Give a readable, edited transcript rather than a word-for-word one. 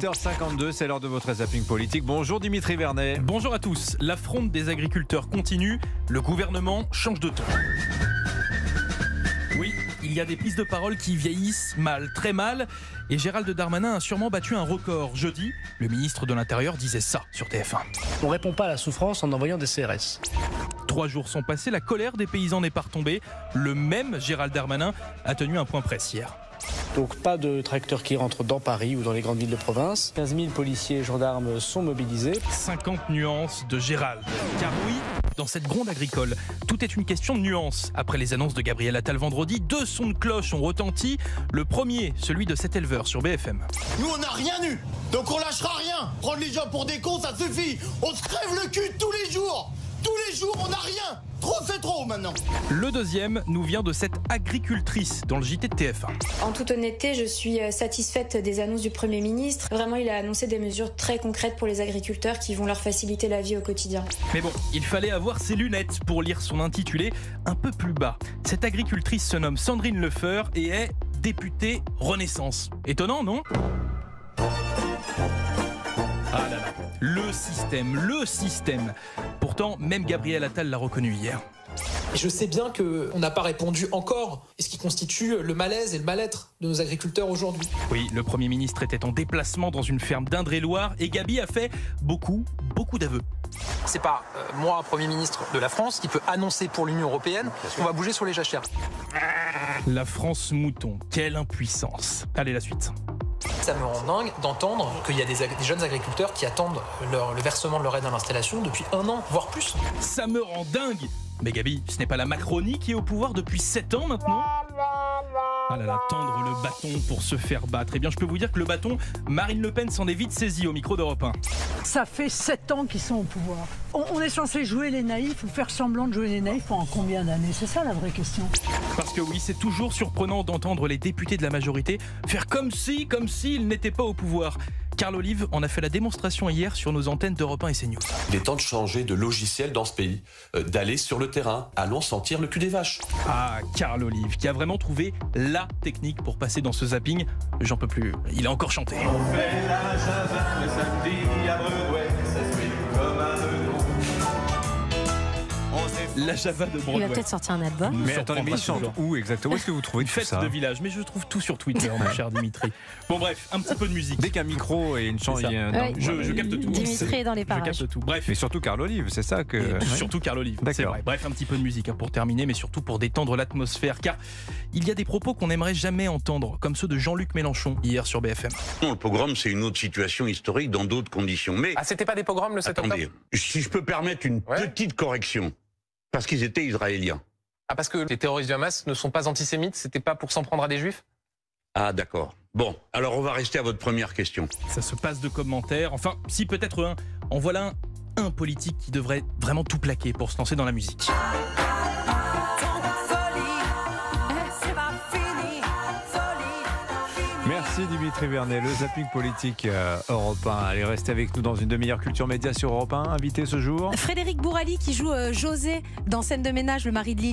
8h52, c'est l'heure de votre zapping politique. Bonjour Dimitri Vernet. Bonjour à tous. La fronde des agriculteurs continue. Le gouvernement change de ton. Oui, il y a des prises de parole qui vieillissent mal, très mal. Et Gérald Darmanin a sûrement battu un record. Jeudi, le ministre de l'Intérieur disait ça sur TF1. On ne répond pas à la souffrance en envoyant des CRS. 3 jours sont passés, la colère des paysans n'est pas retombée. Le même Gérald Darmanin a tenu un point presse hier. Donc pas de tracteurs qui rentrent dans Paris ou dans les grandes villes de province. 15 000 policiers et gendarmes sont mobilisés. 50 nuances de Gérald. Car oui, dans cette gronde agricole, tout est une question de nuances. Après les annonces de Gabriel Attal vendredi, 2 sons de cloche ont retenti. Le premier, celui de cet éleveur sur BFM. Nous on n'a rien eu, donc on lâchera rien. Prendre les gens pour des cons, ça suffit. On se crève le cul tous les jours. Tous les jours, on n'a rien. Trop fait trop maintenant. Le deuxième nous vient de cette agricultrice dans le JT de TF1. En toute honnêteté, je suis satisfaite des annonces du Premier ministre. Vraiment, il a annoncé des mesures très concrètes pour les agriculteurs qui vont leur faciliter la vie au quotidien. Mais bon, il fallait avoir ses lunettes pour lire son intitulé un peu plus bas. Cette agricultrice se nomme Sandrine Lefeur et est députée Renaissance. Étonnant, non ? Ah là là, le système. Pourtant, même Gabriel Attal l'a reconnu hier. Je sais bien qu'on n'a pas répondu encore, et ce qui constitue le malaise et le mal-être de nos agriculteurs aujourd'hui. Oui, le Premier ministre était en déplacement dans une ferme d'Indre-et-Loire et Gabi a fait beaucoup d'aveux. C'est pas moi, Premier ministre de la France, qui peut annoncer pour l'Union européenne qu'on va bouger sur les jachères. La France mouton, quelle impuissance. Allez, la suite. Ça me rend dingue d'entendre qu'il y a des jeunes agriculteurs qui attendent le versement de leur aide à l'installation depuis 1 an, voire plus. Ça me rend dingue. Mais Gabi, ce n'est pas la Macronie qui est au pouvoir depuis 7 ans maintenant ? Ah là là, tendre le bâton pour se faire battre. Eh bien, je peux vous dire que le bâton, Marine Le Pen s'en est vite saisie au micro d'Europe 1. Ça fait 7 ans qu'ils sont au pouvoir. On est censé jouer les naïfs ou faire semblant de jouer les naïfs pendant combien d'années ? C'est ça la vraie question. Parce que oui, c'est toujours surprenant d'entendre les députés de la majorité faire comme s'ils n'étaient pas au pouvoir. Carl Olive en a fait la démonstration hier sur nos antennes d'Europe 1 et CNews. Il est temps de changer de logiciel dans ce pays, d'aller sur le terrain. Allons sentir le cul des vaches. Ah, Carl Olive, qui a vraiment trouvé la technique pour passer dans ce zapping. J'en peux plus, il a encore chanté. On fait la Java le samedi à Broadway, ça se fait comme un nœud. La Java de Broadway. Il va peut-être sortir un album. Mais attendez, mais il chante où exactement ? Où est-ce que vous trouvez Une tout fête ça ? de village, mais je trouve tout sur Twitter, mon cher Dimitri. Bon bref, un petit peu de musique. Dès qu'un micro et une chanson, Je capte tout. Dimitri est dans les Je parages. capte tout. Bref. Mais surtout Carl Olive, c'est ça que... Et surtout Carl Olive, c'est vrai. Bref, un petit peu de musique pour terminer, mais surtout pour détendre l'atmosphère, car il y a des propos qu'on n'aimerait jamais entendre, comme ceux de Jean-Luc Mélenchon hier sur BFM. Non, le pogrom, c'est une autre situation historique dans d'autres conditions. Mais c'était pas des pogroms le 7 octobre ? attendez, si je peux permettre une petite correction, parce qu'ils étaient israéliens. Ah, parce que les terroristes du Hamas ne sont pas antisémites, c'était pas pour s'en prendre à des juifs ? Ah, d'accord. Bon, alors on va rester à votre première question. Ça se passe de commentaires, enfin, si peut-être un. En voilà un politique qui devrait vraiment tout plaquer pour se lancer dans la musique. Merci Dimitri Vernet, le zapping politique Europe 1. Allez, restez avec nous dans une demi-heure Culture Média sur Europe 1. Invité ce jour Frédéric Bourali qui joue José dans Scène de ménage, le mari de Lily.